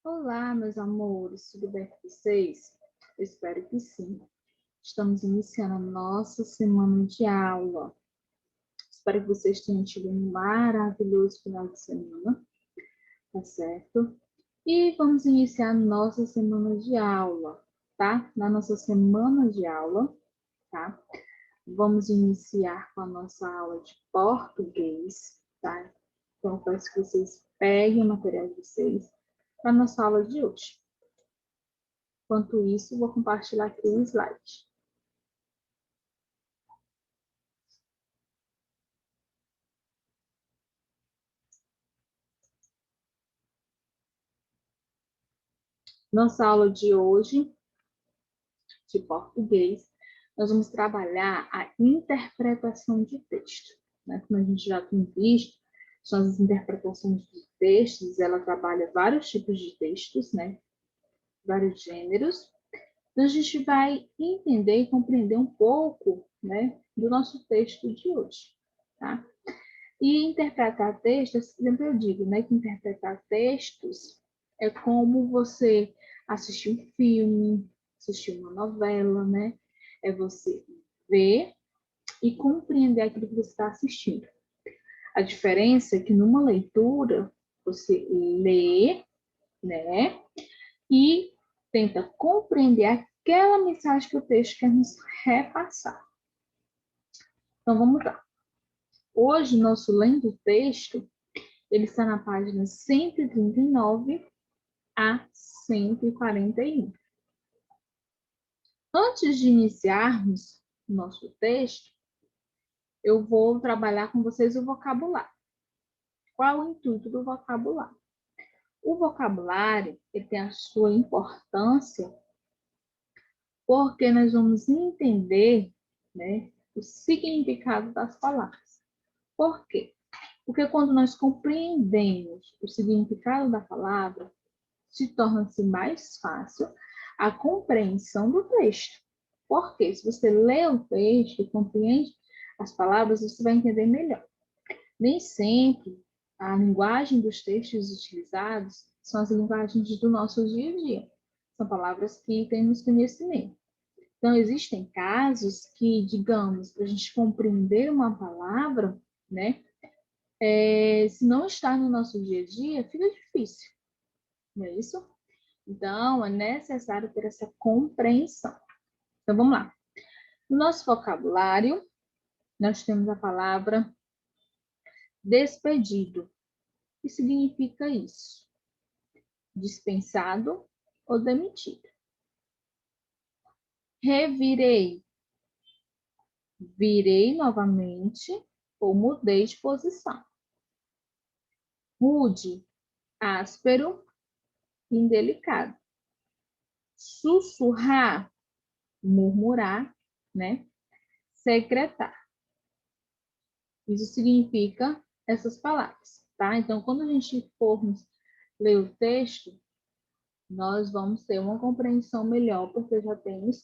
Olá, meus amores, tudo bem com vocês? Eu espero que sim. Estamos iniciando a nossa semana de aula. Espero que vocês tenham tido um maravilhoso final de semana, tá certo? E vamos iniciar a nossa semana de aula, tá? Na nossa semana de aula, tá? Vamos iniciar com a nossa aula de português, tá? Então, eu peço que vocês peguem o material de vocês para a nossa aula de hoje. Enquanto isso, vou compartilhar aqui o slide. Nossa aula de hoje, de português, nós vamos trabalhar a interpretação de texto. Né? Como a gente já tem visto, são as interpretações de textos, ela trabalha vários tipos de textos, né? Vários gêneros. Então, a gente vai entender e compreender um pouco, né, do nosso texto de hoje, tá? E interpretar textos, sempre eu digo, né, que interpretar textos é como você assistir um filme, assistir uma novela, né? É você ver e compreender aquilo que você está assistindo. A diferença é que numa leitura, você lê, né? E tenta compreender aquela mensagem que o texto quer nos repassar. Então, vamos lá. Hoje, nosso lendo texto, ele está na página 139 a 141. Antes de iniciarmos o nosso texto, eu vou trabalhar com vocês o vocabulário. Qual é o intuito do vocabulário? O vocabulário ele tem a sua importância porque nós vamos entender, né, o significado das palavras. Por quê? Porque quando nós compreendemos o significado da palavra, se torna-se mais fácil a compreensão do texto. Porque se você lê o texto e compreende as palavras, você vai entender melhor. Nem sempre a linguagem dos textos utilizados são as linguagens do nosso dia a dia. São palavras que temos conhecimento. Então, existem casos que, digamos, para a gente compreender uma palavra, né, se não está no nosso dia a dia, fica difícil, não é isso? Então, é necessário ter essa compreensão. Então, vamos lá. No nosso vocabulário, nós temos a palavra despedido. O que significa isso? Dispensado ou demitido. Revirei. Virei novamente ou mudei de posição. Rude, áspero, indelicado. Sussurrar, murmurar, né? Secretar. Isso significa essas palavras, tá? Então, quando a gente formos ler o texto, nós vamos ter uma compreensão melhor, porque já temos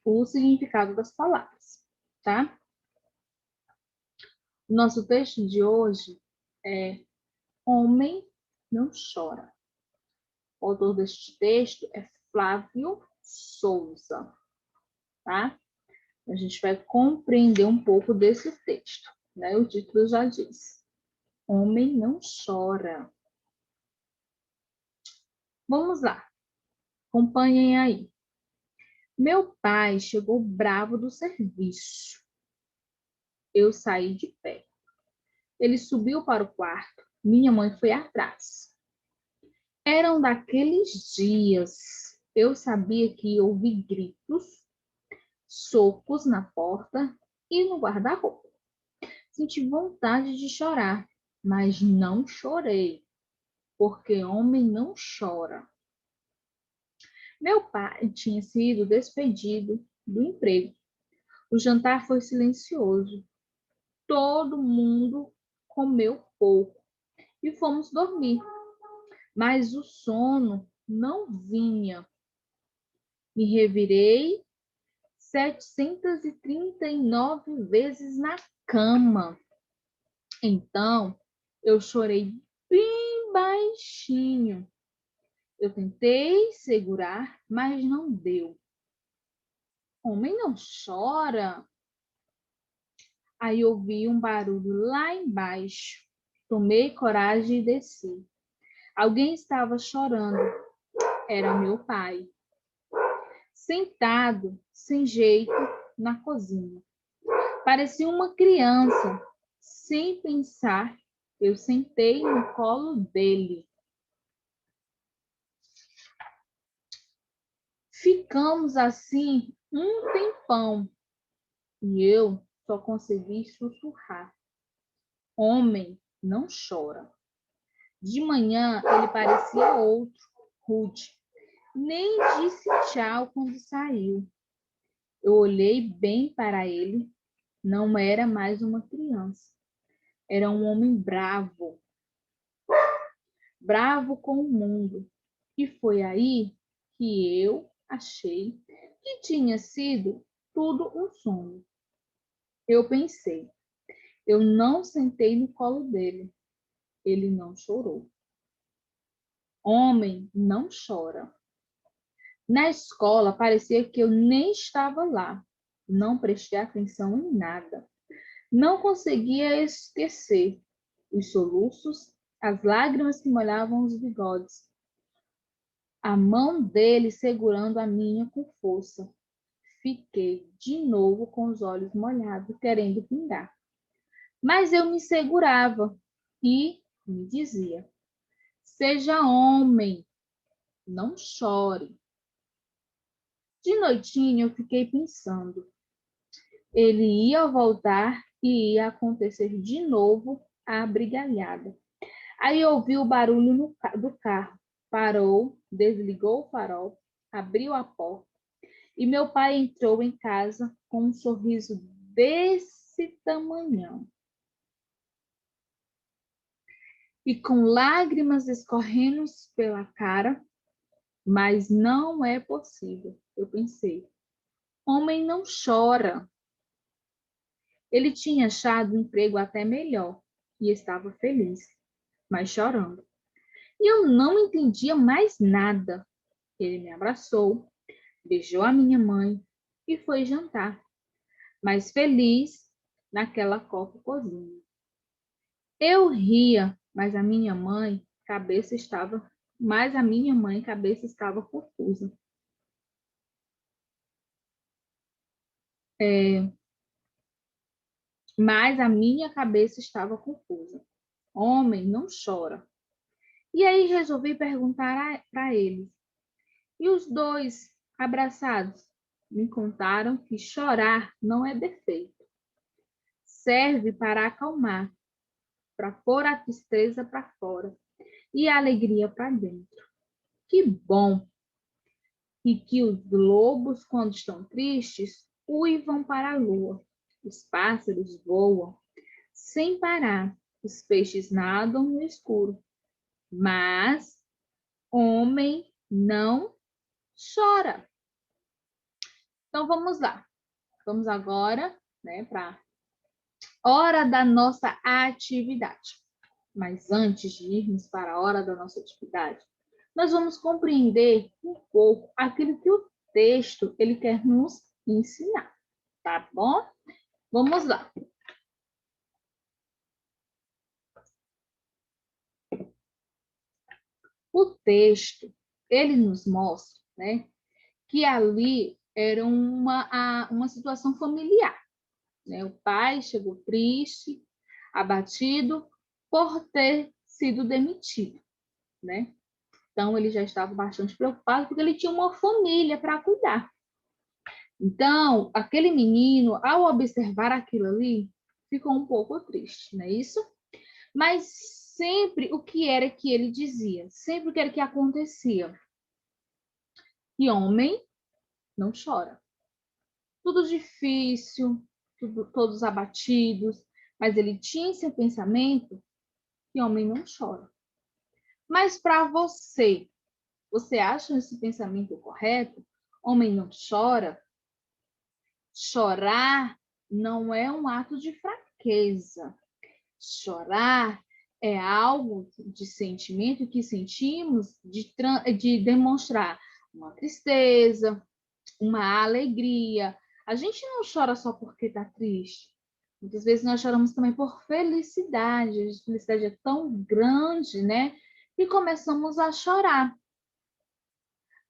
o significado das palavras, tá? O nosso texto de hoje é Homem não chora. O autor deste texto é Flávio Souza, tá? A gente vai compreender um pouco desse texto, né? O título já diz. Homem não chora. Vamos lá, acompanhem aí. Meu pai chegou bravo do serviço. Eu saí de pé. Ele subiu para o quarto. Minha mãe foi atrás. Eram daqueles dias. Eu sabia que ia ouvir gritos, socos na porta e no guarda-roupa. Senti vontade de chorar, mas não chorei, porque homem não chora. Meu pai tinha sido despedido do emprego. O jantar foi silencioso. Todo mundo comeu pouco e fomos dormir. Mas o sono não vinha. Me revirei 739 vezes na cama. Então, eu chorei bem baixinho Eu tentei segurar, mas não deu. Homem não chora. Aí ouvi um barulho lá embaixo. Tomei coragem e desci. Alguém estava chorando. Era meu pai. Sentado, sem jeito, na cozinha. Parecia uma criança. Sem pensar, eu sentei no colo dele. Ficamos assim um tempão e eu só consegui sussurrar. Homem não chora. De manhã ele parecia outro, rude. Nem disse tchau quando saiu. Eu olhei bem para ele. Não era mais uma criança. Era um homem bravo. Bravo com o mundo. E foi aí que eu achei que tinha sido tudo um sonho. Eu pensei, eu não sentei no colo dele. Ele não chorou. Homem não chora. Na escola parecia que eu nem estava lá. Não prestei atenção em nada. Não conseguia esquecer os soluços, as lágrimas que molhavam os bigodes. A mão dele segurando a minha com força. Fiquei de novo com os olhos molhados, querendo pingar. Mas eu me segurava e me dizia: seja homem, não chore. De noitinho eu fiquei pensando. Ele ia voltar e ia acontecer de novo a brigalhada. Aí ouvi o barulho do carro. Parou, desligou o farol, abriu a porta e meu pai entrou em casa com um sorriso desse tamanhão e com lágrimas escorrendo pela cara. Mas não é possível, eu pensei. Homem não chora. Ele tinha achado um emprego até melhor e estava feliz, mas chorando. E eu não entendia mais nada. Ele me abraçou, beijou a minha mãe e foi jantar, mas feliz naquela copa cozinha. Eu ria, mas a minha mãe cabeça estava confusa. Mas a minha cabeça estava confusa. Homem não chora. E aí resolvi perguntar para eles. E os dois, abraçados, me contaram que chorar não é defeito. Serve para acalmar, para pôr a tristeza para fora e a alegria para dentro. Que bom! E que os lobos, quando estão tristes, uivam para a lua. Os pássaros voam sem parar. Os peixes nadam no escuro. Mas homem não chora. Então vamos lá. Vamos agora, né, para a hora da nossa atividade. Mas antes de irmos para a hora da nossa atividade, nós vamos compreender um pouco aquilo que o texto ele quer nos ensinar, tá bom? Vamos lá. O texto ele nos mostra, né, que ali era uma situação familiar. Né? O pai chegou triste, abatido por ter sido demitido, né? Então ele já estava bastante preocupado porque ele tinha uma família para cuidar. Então, aquele menino, ao observar aquilo ali, ficou um pouco triste, não é isso? Mas sempre o que era que ele dizia, sempre o que era que acontecia. E homem não chora. Tudo difícil, todos abatidos, mas ele tinha em seu pensamento que homem não chora. Mas para você, você acha esse pensamento correto? Homem não chora? Chorar não é um ato de fraqueza. Chorar é algo de sentimento que sentimos de demonstrar uma tristeza, uma alegria. A gente não chora só porque está triste. Muitas vezes nós choramos também por felicidade. A felicidade é tão grande, né? E começamos a chorar.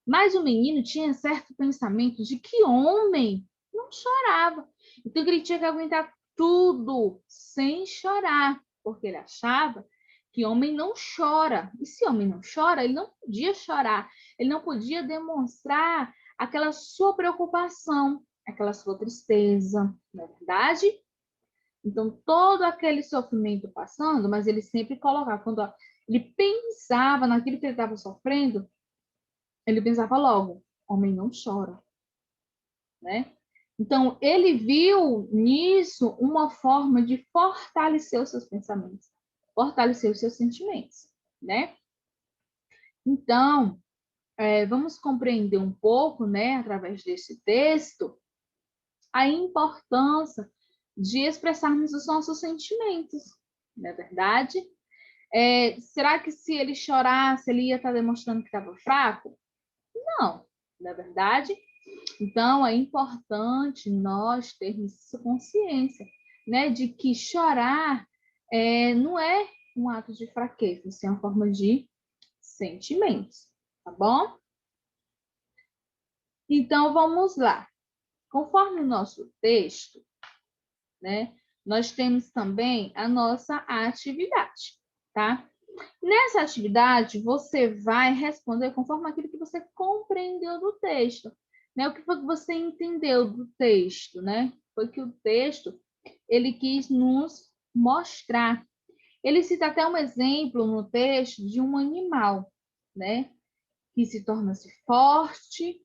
Mas o menino tinha certo pensamento de que homem não chorava. Então ele tinha que aguentar tudo sem chorar, porque ele achava que homem não chora. E se homem não chora, ele não podia chorar, ele não podia demonstrar aquela sua preocupação, aquela sua tristeza, não é verdade? Então, todo aquele sofrimento passando, mas ele sempre colocava, quando ele pensava naquilo que ele estava sofrendo, ele pensava logo, homem não chora, né? Então, ele viu nisso uma forma de fortalecer os seus pensamentos, fortalecer os seus sentimentos, né? Então, vamos compreender um pouco, né, através desse texto, a importância de expressarmos os nossos sentimentos, não é verdade? Será que se ele chorasse, ele ia estar demonstrando que estava fraco? Não, não é verdade? Então, é importante nós termos essa consciência, né, de que chorar não é um ato de fraqueza, é uma forma de sentimentos, tá bom? Então, vamos lá. Conforme o nosso texto, né, nós temos também a nossa atividade, tá? Nessa atividade, você vai responder conforme aquilo que você compreendeu do texto, né? O que foi que você entendeu do texto, né? Foi que o texto, ele quis nos mostrar. Ele cita até um exemplo no texto de um animal, né? Que se torna-se forte,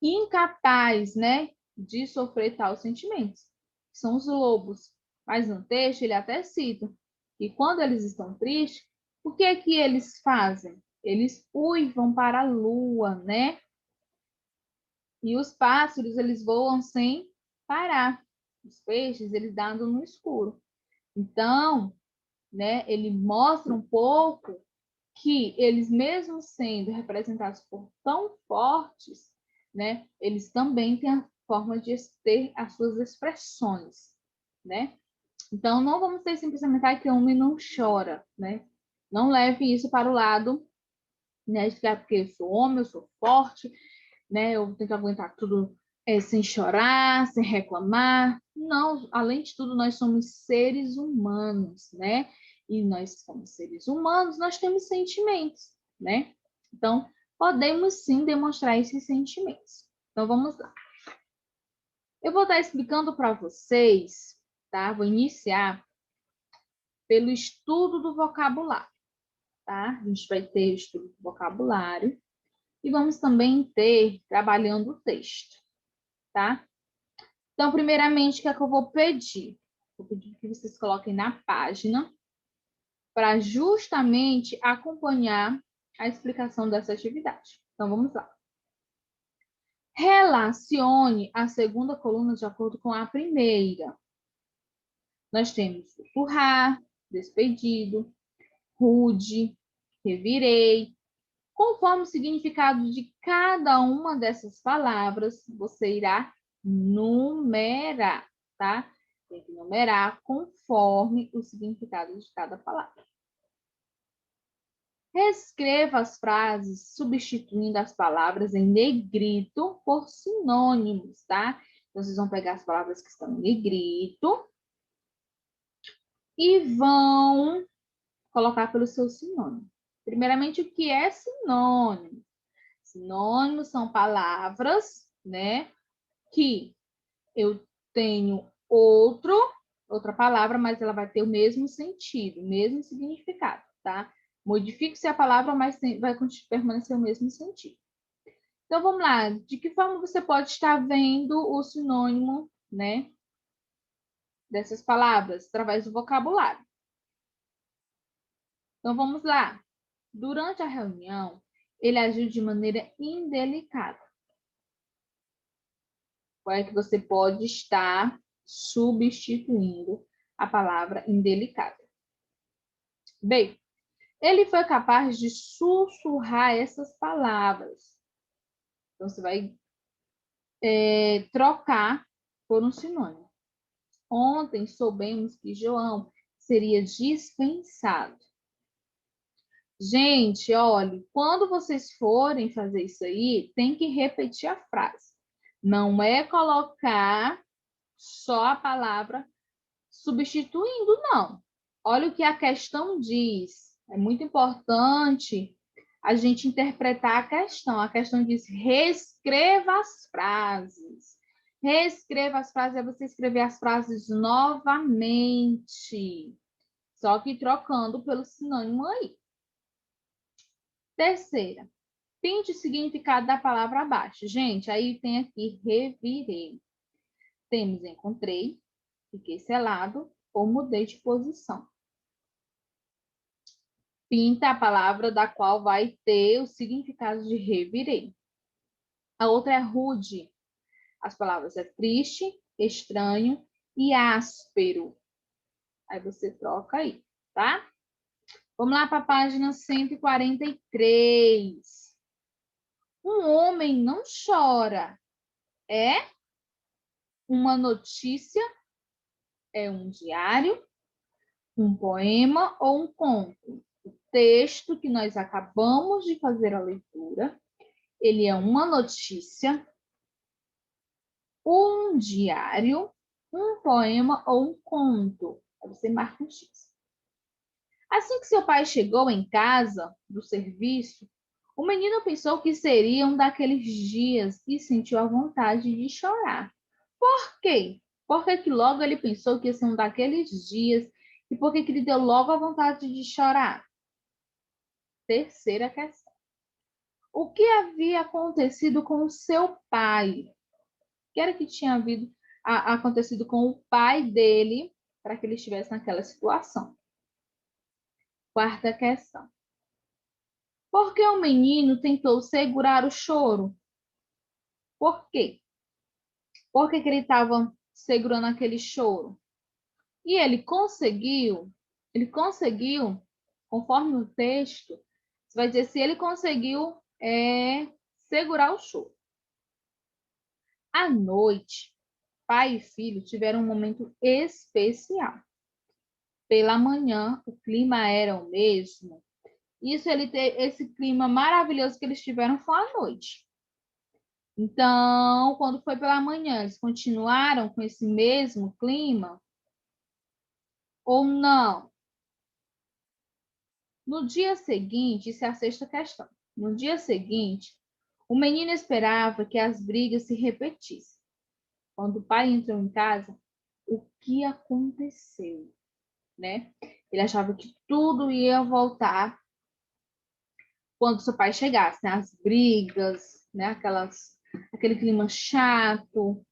incapaz, né? De sofrer tais sentimentos. São os lobos. Mas no texto ele até cita que quando eles estão tristes, o que é que eles fazem? Eles uivam para a lua, né? E os pássaros, eles voam sem parar. Os peixes, eles nadam no escuro. Então, né, ele mostra um pouco que eles, mesmo sendo representados por tão fortes, né, eles também têm a forma de ter as suas expressões, né? Então, não vamos ter simplesmente que o homem não chora, né? Não leve isso para o lado, né, de que porque eu sou homem, eu sou forte, né? Eu tenho que aguentar tudo sem chorar, sem reclamar. Não, além de tudo, nós somos seres humanos, né? E nós somos seres humanos, nós temos sentimentos, né? Então, podemos sim demonstrar esses sentimentos. Então, vamos lá. Eu vou estar explicando para vocês, tá? Vou iniciar pelo estudo do vocabulário, tá? A gente vai ter o estudo do vocabulário e vamos também ter trabalhando o texto, tá? Então, primeiramente, o que é que eu vou pedir? Vou pedir que vocês coloquem na página para justamente acompanhar a explicação dessa atividade. Então, vamos lá. Relacione a segunda coluna de acordo com a primeira. Nós temos empurrar, despedido, rude, revirei. Conforme o significado de cada uma dessas palavras, você irá numerar, tá? Tem que numerar conforme o significado de cada palavra. Reescreva as frases substituindo as palavras em negrito por sinônimos, tá? Então, vocês vão pegar as palavras que estão em negrito e vão colocar pelo seu sinônimo. Primeiramente, o que é sinônimo? Sinônimos são palavras, né, que eu tenho outra palavra, mas ela vai ter o mesmo sentido, o mesmo significado, tá? Modifique-se a palavra, mas vai permanecer o mesmo sentido. Então, vamos lá. De que forma você pode estar vendo o sinônimo, né, dessas palavras? Através do vocabulário. Então, vamos lá. Durante a reunião, ele agiu de maneira indelicada. Qual é que você pode estar substituindo a palavra indelicada? Bem, ele foi capaz de sussurrar essas palavras. Então, você vai trocar por um sinônimo. Ontem soubemos que João seria dispensado. Gente, olha, quando vocês forem fazer isso aí, tem que repetir a frase. Não é colocar só a palavra substituindo, não. Olha o que a questão diz. É muito importante a gente interpretar a questão. A questão diz: reescreva as frases. Reescreva as frases é você escrever as frases novamente, só que trocando pelo sinônimo aí. Terceira, pinte o significado da palavra abaixo. Gente, aí tem aqui revirei. Temos encontrei, fiquei selado ou mudei de posição. Pinta a palavra da qual vai ter o significado de revirei. A outra é rude. As palavras é triste, estranho e áspero. Aí você troca aí, tá? Vamos lá para a página 143. Um homem não chora. É uma notícia, é um diário, um poema ou um conto. O texto que nós acabamos de fazer a leitura, ele é uma notícia, um diário, um poema ou um conto. Aí você marca um X. Assim que seu pai chegou em casa do serviço, o menino pensou que seria um daqueles dias e sentiu a vontade de chorar. Por quê? Porque que logo ele pensou que ia ser um daqueles dias e por que ele deu logo a vontade de chorar? Terceira questão. O que havia acontecido com o seu pai? O que era que tinha acontecido com o pai dele para que ele estivesse naquela situação? Quarta questão. Por que o menino tentou segurar o choro? Por quê? Por que ele estava segurando aquele choro? E ele conseguiu, conforme o texto, você vai dizer se ele conseguiu segurar o choro. À noite, pai e filho tiveram um momento especial. Pela manhã, o clima era o mesmo. Esse clima maravilhoso que eles tiveram foi à noite. Então, quando foi pela manhã, eles continuaram com esse mesmo clima ou não? No dia seguinte, isso é a sexta questão. No dia seguinte, o menino esperava que as brigas se repetissem. Quando o pai entrou em casa, o que aconteceu, né? Ele achava que tudo ia voltar quando seu pai chegasse, né? As brigas, né? Aquele clima chato.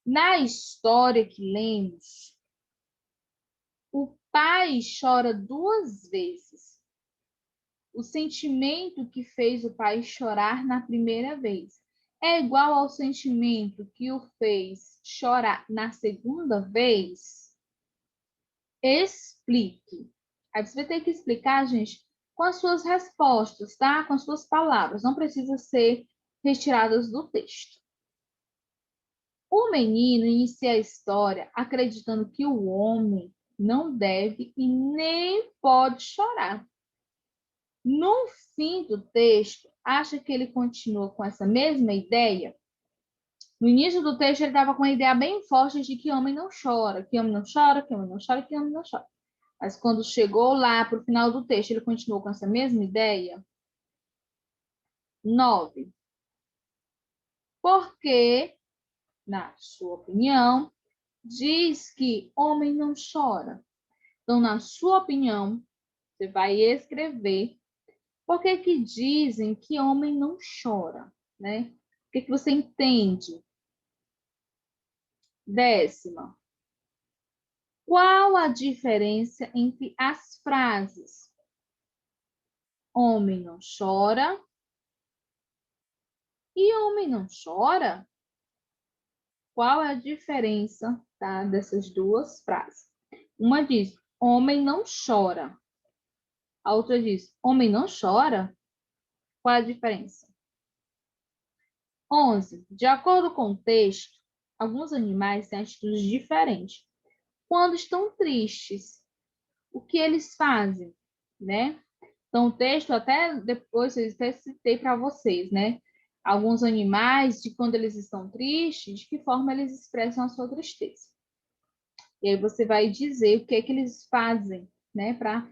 Na história que lemos, o pai chora duas vezes. O sentimento que fez o pai chorar na primeira vez é igual ao sentimento que o fez chorar na segunda vez? Explique. Aí você vai ter que explicar, gente, com as suas respostas, tá? Com as suas palavras. Não precisa ser retiradas do texto. O menino inicia a história acreditando que o homem não deve e nem pode chorar. No fim do texto, acha que ele continua com essa mesma ideia? No início do texto, ele estava com uma ideia bem forte de que homem não chora, que homem não chora, que homem não chora, que homem não chora. Mas quando chegou lá para o final do texto, ele continuou com essa mesma ideia? 9. Porque, na sua opinião, diz que homem não chora. Então, na sua opinião, você vai escrever por que que dizem que homem não chora, né? O que que você entende? 10ª. Qual a diferença entre as frases? Homem não chora e homem não chora? Qual é a diferença, tá, dessas duas frases? Uma diz, homem não chora. A outra diz, homem não chora? Qual é a diferença? 11. De acordo com o texto, alguns animais têm atitudes diferentes. Quando estão tristes, o que eles fazem, né? Então, o texto, até depois, eu até citei para vocês, né? Alguns animais, de quando eles estão tristes, de que forma eles expressam a sua tristeza. E aí você vai dizer o que é que eles fazem, né? Para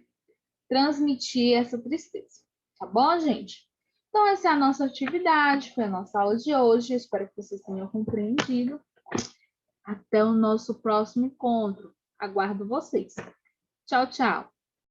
transmitir essa tristeza. Tá bom, gente? Então, essa é a nossa atividade, foi a nossa aula de hoje. Eu espero que vocês tenham compreendido. Até o nosso próximo encontro. Aguardo vocês. Tchau, tchau.